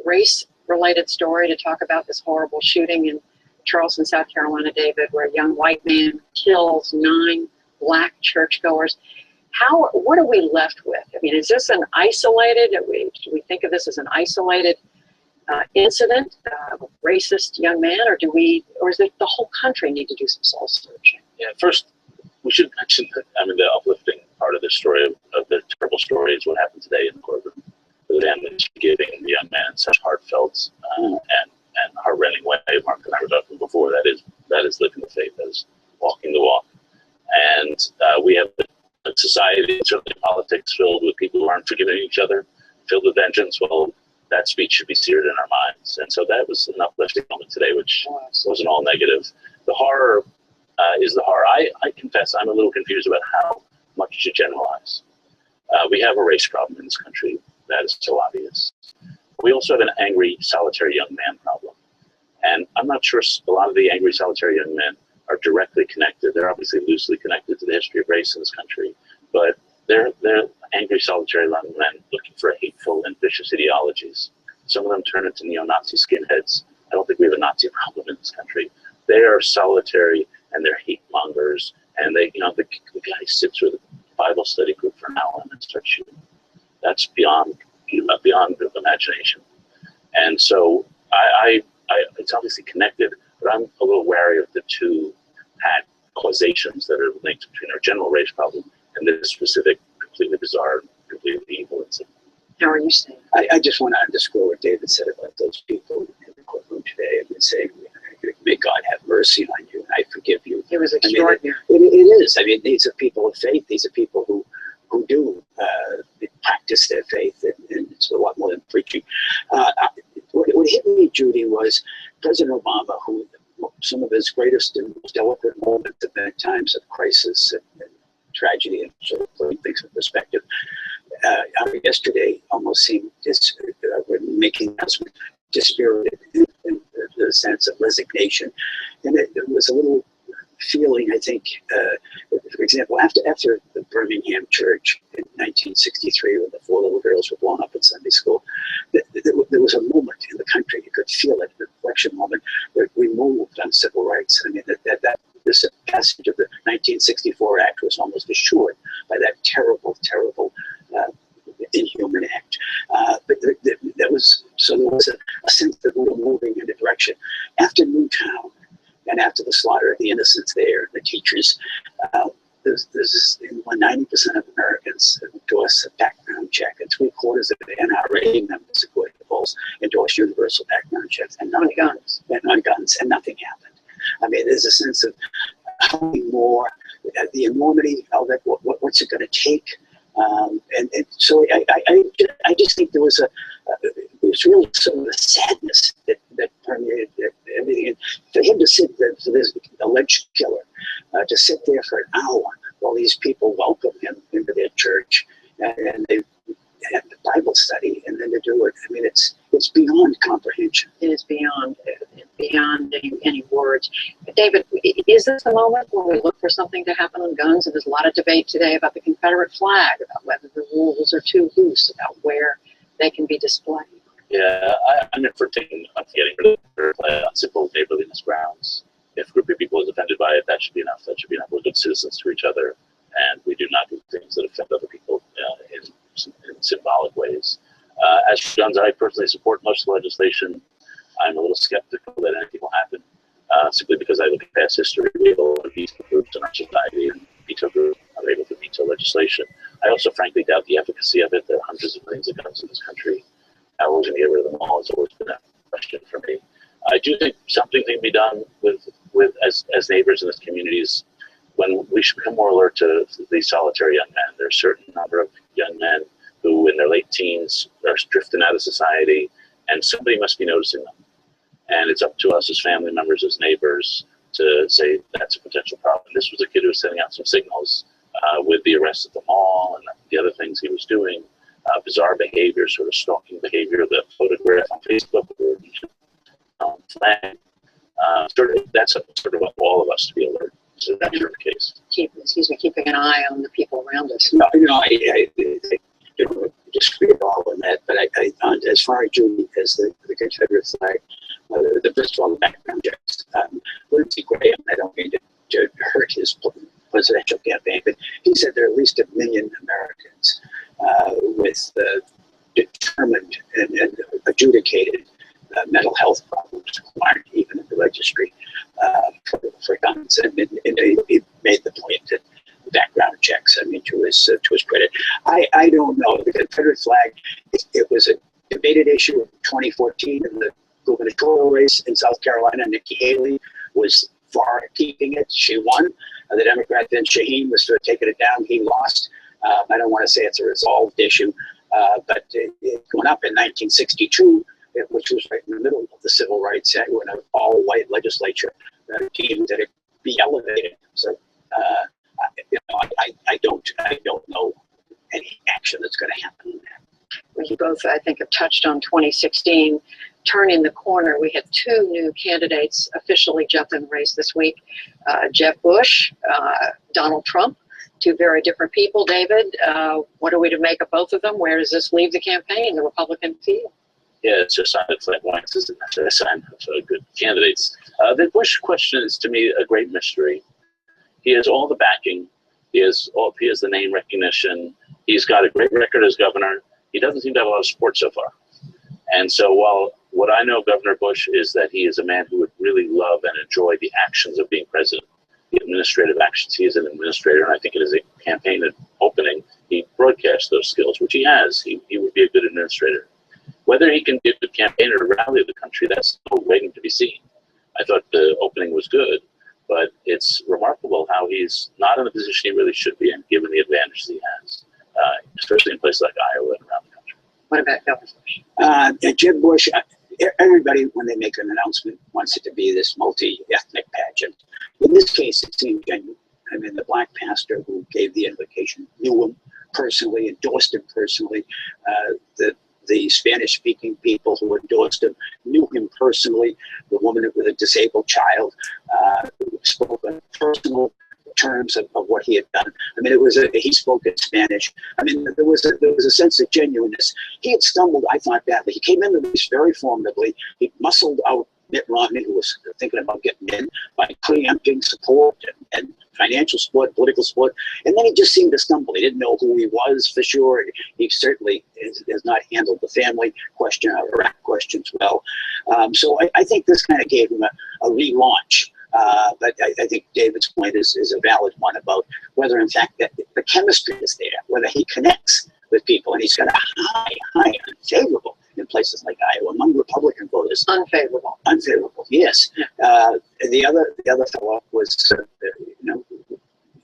[SPEAKER 2] race-related story to talk about, this horrible shooting in Charleston, South Carolina, David, where a young white man kills 9 black churchgoers. What are we left with? I mean, is this an isolated, do we think of this as an isolated incident, a racist young man, or is it the whole country need to do some soul searching?
[SPEAKER 19] Yeah, first, we should mention that, the uplifting part of the story, of the terrible story, is what happened today in the courtroom. The damage giving the young man such heartfelt and heart-rending way. Mark and I were talking before. That is living the faith. That is walking the walk. And we have a society, certainly politics, filled with people who aren't
[SPEAKER 21] killing each other, filled with vengeance, well, that speech should be seared in our minds. And so that was an uplifting moment today, which wasn't all negative. The horror is the horror. I confess I'm a little confused about how much to generalize. We have a race problem in this country. That is so obvious. We also have an angry, solitary young man problem. And I'm not sure a lot of the angry, solitary young men are directly connected. They're obviously loosely connected to the history of race in this country, but they're angry, solitary young men looking for hateful and vicious ideologies. Some of them turn into neo-Nazi skinheads. I don't think we have a Nazi problem in this country. They are solitary and they're hate mongers. And they, the guy sits with a Bible study group for an hour and starts shooting. That's beyond imagination. And so it's obviously connected, but I'm a little wary of the two causations that are linked between our general race problem and this specific, completely bizarre, completely evil incident.
[SPEAKER 2] How are you saying?
[SPEAKER 22] I just want to underscore what David said about those people in the courtroom today. I've been saying, may God have mercy on you, and I forgive you.
[SPEAKER 2] It was extraordinary.
[SPEAKER 22] I mean, it is. I mean, these are people of faith. These are people who do practice their faith, and it's a lot more than preaching. What hit me, Judy, was President Obama, who some of his greatest and most eloquent moments have been at times of crisis and tragedy and sort of putting things in perspective. Yesterday almost seemed making us dispirited in the sense of resignation. And it was a little feeling, I think, for example, after the Birmingham church in 1963, when the 4 little girls were blown up in Sunday school, there was a moment in the country, you could feel it, an inflection moment, that we moved on civil rights. I mean, this passage of the 1964 Act was almost assured by that terrible, terrible inhuman act. But there was a sense that we were moving in a direction. After Newtown, and after the slaughter of the innocents there, the teachers, there's 90% of Americans endorse a background check, and 3/4 of the NRA members, according to polls, endorse universal background checks, and on guns, and nothing happened. I mean, there's a sense of how more, the enormity of it, what's it going to take, and so I just think there was really sort of a sadness that permeated everything. And for him to sit there, for this alleged killer, to sit there for an hour while these people welcome him into their church and they have the Bible study, and then to do it, I mean, it's beyond comprehension.
[SPEAKER 2] It is beyond any words. David, is this the moment where we look for something to happen on guns? And there's a lot of debate today about the Confederate flag, about whether the rules are too loose, about where they can be displayed.
[SPEAKER 21] Yeah, I'm in for getting rid of the flag on simple neighborliness grounds. If a group of people is offended by it, that should be enough. That should be enough. We're good citizens to each other, and we do not do things that offend other people in symbolic ways. As for guns, I personally support most of the legislation. I'm a little skeptical that anything will happen, simply because I look at past history. We have a lot of veto groups in our society, and veto groups are able to veto legislation. I also frankly doubt the efficacy of it. There are hundreds of millions of guns in this country. How we're going to get rid of them all has always been a question for me. I do think something can be done with as neighbors in this communities, when we should become more alert to these solitary young men. There are a certain number of young men who in their late teens are drifting out of society, and somebody must be noticing them. And it's up to us as family members, as neighbors, to say that's a potential problem. This was a kid who was sending out some signals with the arrest at the mall and the other things he was doing. Bizarre behavior, sort of stalking behavior, the photograph on Facebook, flag. That's sort of up to all of us to be alert. So that's the case.
[SPEAKER 2] Keeping an eye on the people around us.
[SPEAKER 22] I disagree at all on that, but as far as Judy, as the Confederate flag, the first of all, the background checks. Lindsey Graham, I don't mean to hurt his presidential campaign, but he said there are at least 1 million Americans with determined and adjudicated mental health problems who aren't even in the registry for guns. And he made the point that background checks, I mean, to his credit. I don't know. The Confederate flag, it was a debated issue in 2014 in the gubernatorial race in South Carolina. Nikki Haley was for keeping it. She won. The Democrat then Shaheen was for taking it down. He lost. I don't want to say it's a resolved issue. But going up in 1962, which was right in the middle of the Civil Rights Act, when an all-white legislature deemed that it be elevated. So, I don't know any action that's going to happen in that.
[SPEAKER 2] We both, I think, have touched on 2016. Turning the corner, we had two new candidates officially jump in the race this week. Jeb Bush, Donald Trump, two very different people. David, what are we to make of both of them? Where does this leave the campaign, the Republican field?
[SPEAKER 21] Yeah, it's just flamboyance, isn't it? A sign of good candidates. The Bush question is, to me, a great mystery. He has all the backing. He has the name recognition. He's got a great record as governor. He doesn't seem to have a lot of support so far. And so while what I know of Governor Bush is that he is a man who would really love and enjoy the actions of being president, the administrative actions. He is an administrator, and I think in his campaign opening, he broadcast those skills, which he has. He would be a good administrator. Whether he can be a good campaigner to rally the country, that's still waiting to be seen. I thought the opening was good, but it's remarkable how he's not in the position he really should be in, given the advantages he has, especially in places like Iowa and around the country.
[SPEAKER 2] What about Governor Bush?
[SPEAKER 22] Jeb Bush, everybody, when they make an announcement, wants it to be this multi-ethnic pageant. In this case, it seemed genuine. I mean, the black pastor who gave the invocation knew him personally, endorsed him personally. The Spanish-speaking people who endorsed him knew him personally. The woman with a disabled child spoke in personal terms of what he had done. I mean, he spoke in Spanish. I mean, there was a sense of genuineness. He had stumbled, I thought, badly. He came in the race very formidably. He muscled out Mitt Romney, who was thinking about getting in, by preempting support and financial support, political support, and then he just seemed to stumble. He didn't know who he was for sure. He certainly has not handled the family question or Iraq questions well. So I think this kind of gave him a relaunch. But I think David's point is a valid one about whether, in fact, that the chemistry is there, whether he connects with people, and he's got a high unfavorable in places like Iowa among Republican voters. Unfavorable, yes. The other fellow was,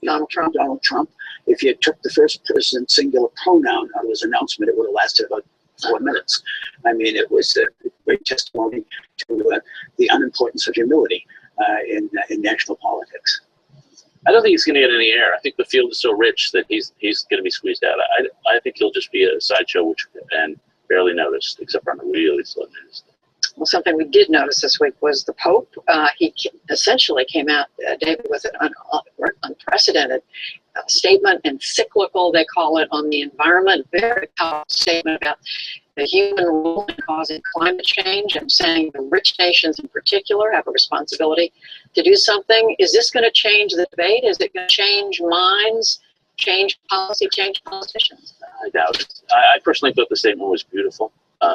[SPEAKER 22] Donald Trump. If you took the first person singular pronoun out of his announcement, it would have lasted about 4 minutes. I mean, it was a great testimony to the unimportance of humility in national politics.
[SPEAKER 21] I don't think he's going to get any air. I think the field is so rich that he's going to be squeezed out. I think he'll just be a sideshow and barely noticed, except on a really slow news.
[SPEAKER 2] Well, something we did notice this week was the Pope. He essentially came out, David, with an unprecedented statement, encyclical, they call it, on the environment. Very powerful statement about the human role in causing climate change, and saying the rich nations in particular have a responsibility to do something. Is this going to change the debate? Is it going to change minds, change policy, change politicians?
[SPEAKER 21] I doubt it. I personally thought the statement was beautiful,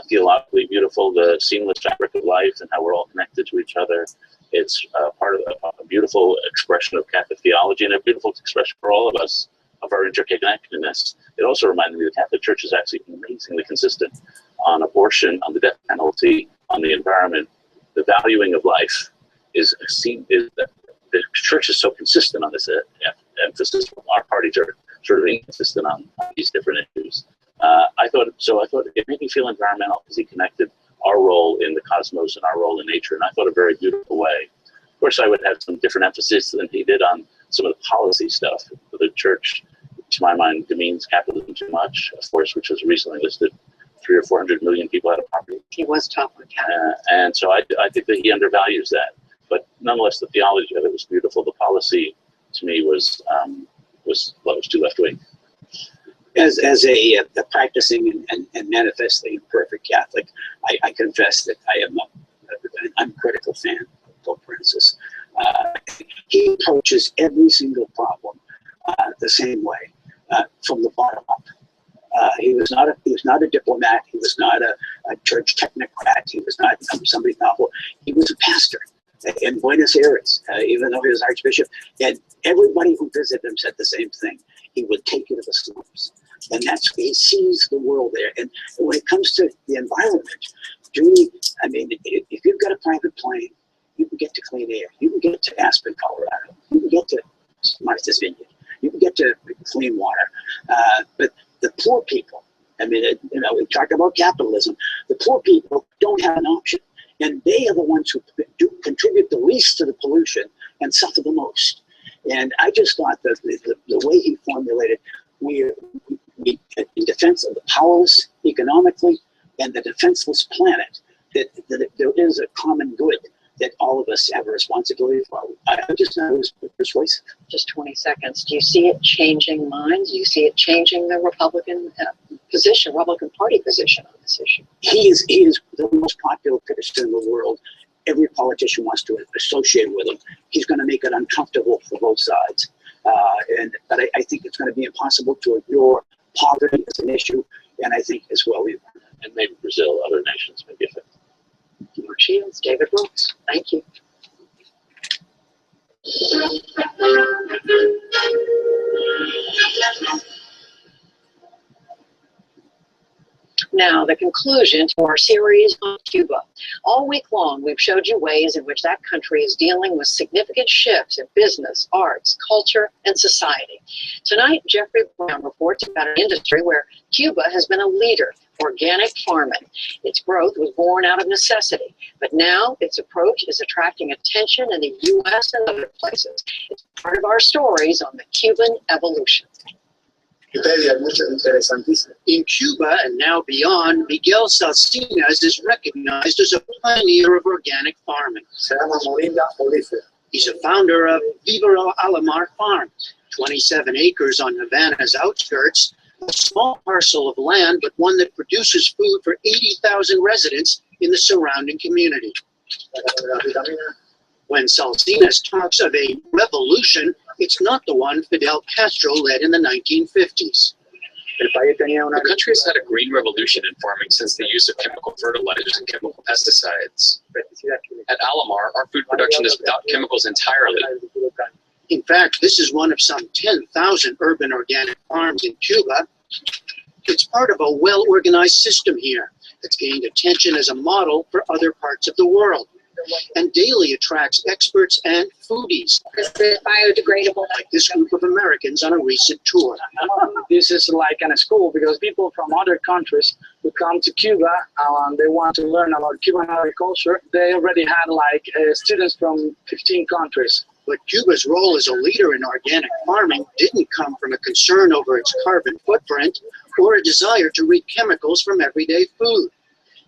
[SPEAKER 21] theologically beautiful, the seamless fabric of life and how we're all connected to each other. It's part of a beautiful expression of Catholic theology, and a beautiful expression for all of us of our interconnectedness. It also reminded me the Catholic Church is actually amazingly consistent on abortion, on the death penalty, on the environment. The valuing of life is the Church is so consistent on this emphasis. Our parties are sort of inconsistent on these different issues. I thought it made me feel environmental, because he connected our role in the cosmos and our role in nature, and I thought a very beautiful way. Of course, I would have some different emphasis than he did on some of the policy stuff. The Church, to my mind, demeans capitalism too much, of course, which was recently listed 300 or 400 million people out of poverty.
[SPEAKER 2] He was tough on capitalism.
[SPEAKER 21] And so I think that he undervalues that. But nonetheless, the theology of it was beautiful. The policy, to me, was too left-wing.
[SPEAKER 22] As a practicing and manifestly perfect Catholic, I confess that I am an uncritical fan of Pope Francis. He approaches every single problem the same way, from the bottom up. He was not a diplomat. He was not a church technocrat. He was not somebody novel. He was a pastor in Buenos Aires, even though he was archbishop. And everybody who visited him said the same thing. He would take you to the slums. And that's he sees the world there. And when it comes to the environment, if you've got a private plane, you can get to clean air. You can get to Aspen, Colorado. You can get to Martha's Vineyard. You can get to clean water. But the poor people I mean, we talk about capitalism. The poor people don't have an option, and they are the ones who do contribute the least to the pollution and suffer the most. And I just thought that the way he formulated, we in defense of the powerless economically and the defenseless planet, that there is a common good that all of us have a responsibility for. I just thought it was persuasive.
[SPEAKER 2] Just 20 seconds. Do you see it changing minds? Do you see it changing the Republican Republican Party position on this issue?
[SPEAKER 22] He is the most popular person in the world. Every politician wants to associate with him. He's going to make it uncomfortable for both sides. But I think it's going to be impossible to ignore poverty as an issue, and I think as well,
[SPEAKER 21] and maybe Brazil, other nations may be affected.
[SPEAKER 2] Mark Shields, David Brooks, thank you. Now, the conclusion to our series on Cuba. All week long, we've showed you ways in which that country is dealing with significant shifts in business, arts, culture, and society. Tonight, Jeffrey Brown reports about an industry where Cuba has been a leader, organic farming. Its growth was born out of necessity, but now its approach is attracting attention in the U.S. and other places. It's part of our stories on the Cuban evolution.
[SPEAKER 4] In Cuba and now beyond, Miguel Salcinas is recognized as a pioneer of organic farming. He's a founder of Vivero Alamar Farm, 27 acres on Havana's outskirts, a small parcel of land, but one that produces food for 80,000 residents in the surrounding community. When Salcinas talks of a revolution, it's not the one Fidel Castro led in the 1950s.
[SPEAKER 1] The country has had a green revolution in farming since the use of chemical fertilizers and chemical pesticides. At Alamar, our food production is without chemicals entirely.
[SPEAKER 4] In fact, this is one of some 10,000 urban organic farms in Cuba. It's part of a well-organized system here that's gained attention as a model for other parts of the world, and daily attracts experts and foodies.
[SPEAKER 7] Is it biodegradable?
[SPEAKER 4] Like this group of Americans on a recent tour.
[SPEAKER 11] This is like in a school because people from other countries who come to Cuba and they want to learn about Cuban agriculture. They already had like students from 15 countries.
[SPEAKER 4] But Cuba's role as a leader in organic farming didn't come from a concern over its carbon footprint or a desire to rid chemicals from everyday food.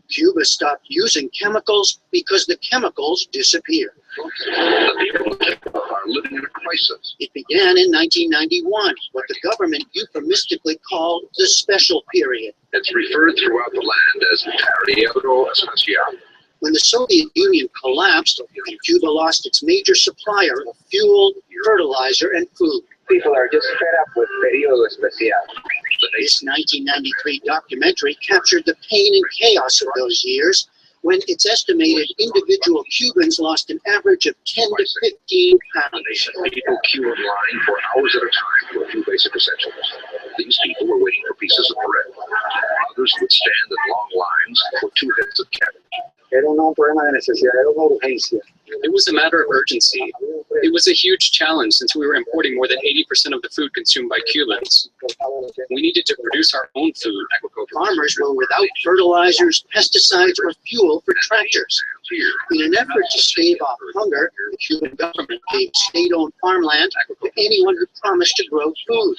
[SPEAKER 4] Cuba stopped using chemicals because the chemicals disappeared.
[SPEAKER 5] The people of Cuba are living in a crisis.
[SPEAKER 4] It began in 1991, what the government euphemistically called the special period.
[SPEAKER 5] It's referred throughout the land as periodo especial.
[SPEAKER 4] When the Soviet Union collapsed, Cuba lost its major supplier of fuel, fertilizer, and food.
[SPEAKER 17] People are just fed up with periodo especial.
[SPEAKER 4] This 1993 documentary captured the pain and chaos of those years, when it's estimated individual Cubans lost an average of 10 to 15 pounds.
[SPEAKER 5] People queue in line for hours at a time for a few basic essentials. These people were waiting for pieces of bread. Others would stand in long lines for 2 heads of cabbage.
[SPEAKER 1] It was a matter of urgency. It was a huge challenge since we were importing more than 80% of the food consumed by Cubans. We needed to produce our own food.
[SPEAKER 4] Farmers were without fertilizers, pesticides, or fuel for tractors. In an effort to stave off hunger, the Cuban government gave state-owned farmland to anyone who promised to grow food.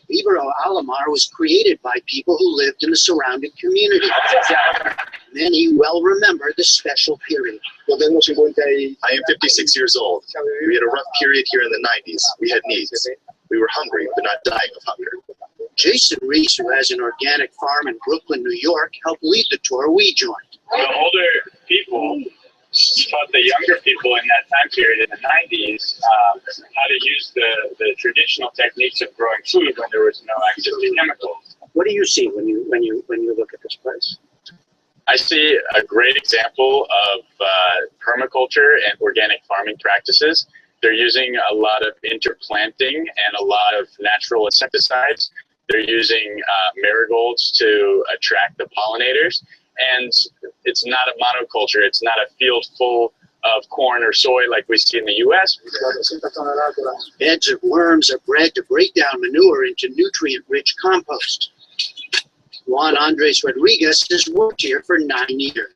[SPEAKER 4] Vivero Alamar was created by people who lived in the surrounding community. Many well remember the special period.
[SPEAKER 9] I am 56 years old. We had a rough period here in the 90s. We had needs. We were hungry, but not dying of hunger.
[SPEAKER 4] Jason Reese, who has an organic farm in Brooklyn, New York, helped lead the tour we joined.
[SPEAKER 23] The older people taught the younger people in that time period in the 90s how to use the traditional techniques of growing food when there was no active chemicals.
[SPEAKER 22] What do you see when you look at this place?
[SPEAKER 1] I see a great example of permaculture and organic farming practices. They're using a lot of interplanting and a lot of natural insecticides. They're using marigolds to attract the pollinators. And it's not a monoculture. It's not a field full of corn or soy like we see in the U.S.
[SPEAKER 4] Beds of worms are bred to break down manure into nutrient-rich compost. Juan Andres Rodriguez has worked here for 9 years.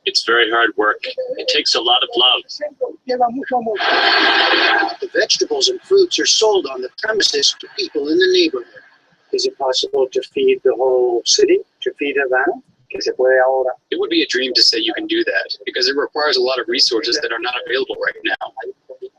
[SPEAKER 19] It's very hard work. It takes a lot of love.
[SPEAKER 4] The vegetables and fruits are sold on the premises to people in the neighborhood.
[SPEAKER 22] Is it possible to feed the whole city, to feed Havana?
[SPEAKER 1] It would be a dream to say you can do that because it requires a lot of resources that are not available right now.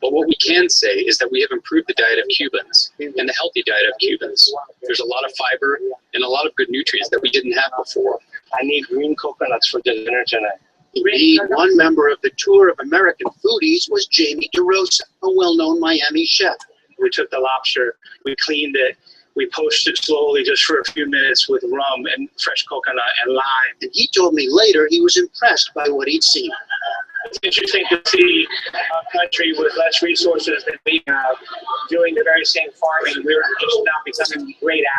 [SPEAKER 1] But what we can say is that we have improved the diet of Cubans and the healthy diet of Cubans. There's a lot of fiber and a lot of good nutrients that we didn't have before.
[SPEAKER 22] I need green coconuts for dinner tonight.
[SPEAKER 4] Indeed, one member of the tour of American foodies was Jamie DeRosa, a well-known Miami chef.
[SPEAKER 16] We took the lobster, we cleaned it, we poached it slowly just for a few minutes with rum and fresh coconut and lime.
[SPEAKER 4] And he told me later he was impressed by what he'd seen.
[SPEAKER 16] It's interesting to see a country with less resources than we have doing the very same farming we're just now becoming great at.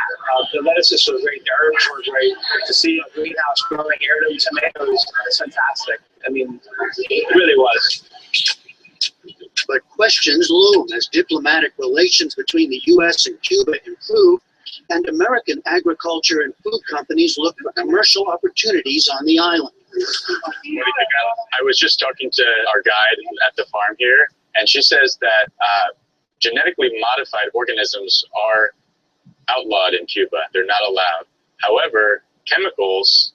[SPEAKER 16] The lettuces were great, the herbs were great. To see a greenhouse growing heirloom tomatoes is fantastic. I mean, it really was.
[SPEAKER 4] But questions loom as diplomatic relations between the U.S. and Cuba improve, and American agriculture and food companies look for commercial opportunities on the island.
[SPEAKER 19] I was just talking to our guide at the farm here, and she says that genetically modified organisms are outlawed in Cuba. They're not allowed. However, chemicals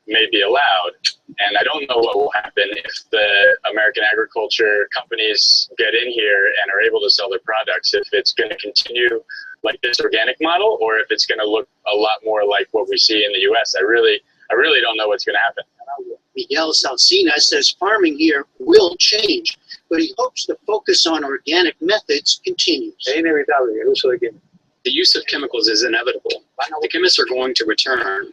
[SPEAKER 19] may be allowed, and I don't know what will happen if the American agriculture companies get in here and are able to sell their products, if it's going to continue like this organic model or if it's going to look a lot more like what we see in the U.S. I really don't know what's going to happen.
[SPEAKER 4] Miguel Salcina says farming here will change, but he hopes the focus on organic methods continues.
[SPEAKER 1] The use of chemicals is inevitable. The chemists are going to return.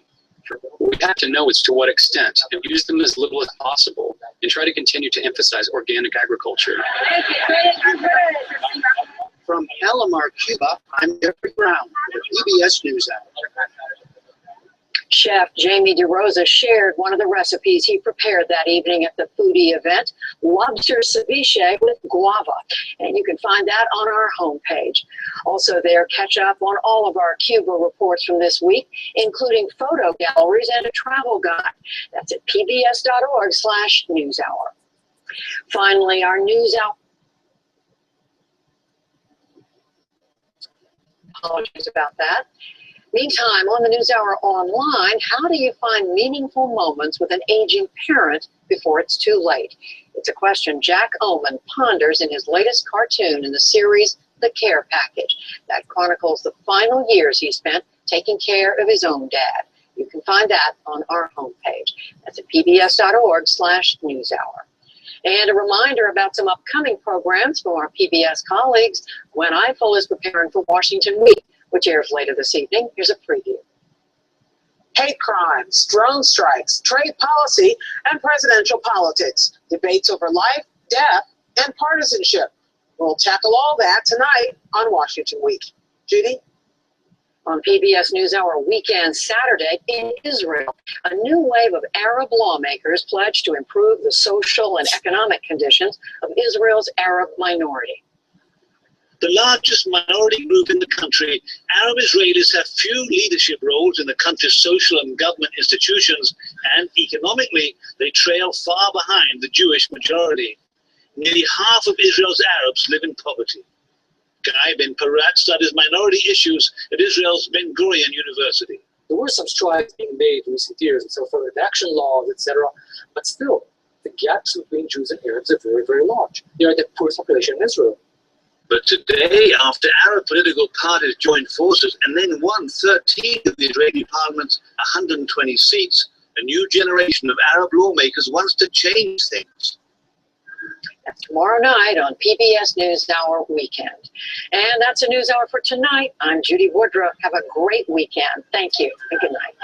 [SPEAKER 1] We have to know as to what extent and use them as little as possible and try to continue to emphasize organic agriculture.
[SPEAKER 4] From Palomar, Cuba, I'm Jeffrey Brown, PBS NewsHour.
[SPEAKER 2] Chef Jamie DeRosa shared one of the recipes he prepared that evening at the foodie event, lobster ceviche with guava. And you can find that on our homepage. Also there, catch up on all of our Cuba reports from this week, including photo galleries and a travel guide. That's at pbs.org/newshour. Finally, our NewsHour. Apologies about that. Meantime, on the NewsHour online, how do you find meaningful moments with an aging parent before it's too late? It's a question Jack Oman ponders in his latest cartoon in the series, The Care Package, that chronicles the final years he spent taking care of his own dad. You can find that on our homepage. That's at pbs.org/newshour. And a reminder about some upcoming programs from our PBS colleagues. When Eiffel is preparing for Washington Week, which airs later this evening. Here's a preview.
[SPEAKER 18] Hate crimes, drone strikes, trade policy, and presidential politics. Debates over life, death, and partisanship. We'll tackle all that tonight on Washington Week. Judy?
[SPEAKER 2] On PBS NewsHour Weekend Saturday in Israel, a new wave of Arab lawmakers pledged to improve the social and economic conditions of Israel's Arab minority.
[SPEAKER 14] The largest minority group in the country, Arab Israelis have few leadership roles in the country's social and government institutions, and economically, they trail far behind the Jewish majority. Nearly half of Israel's Arabs live in poverty. Guy Ben Parat studies minority issues at Israel's Ben Gurion University.
[SPEAKER 8] There were some strides being made in recent years, and so for election laws, etc. But still, the gaps between Jews and Arabs are very, very large. They are the poorest population in Israel.
[SPEAKER 14] But today, after Arab political parties joined forces and then won 13 of the Israeli parliament's 120 seats, a new generation of Arab lawmakers wants to change things.
[SPEAKER 2] That's tomorrow night on PBS NewsHour Weekend. And that's a NewsHour for tonight. I'm Judy Woodruff. Have a great weekend. Thank you and good night.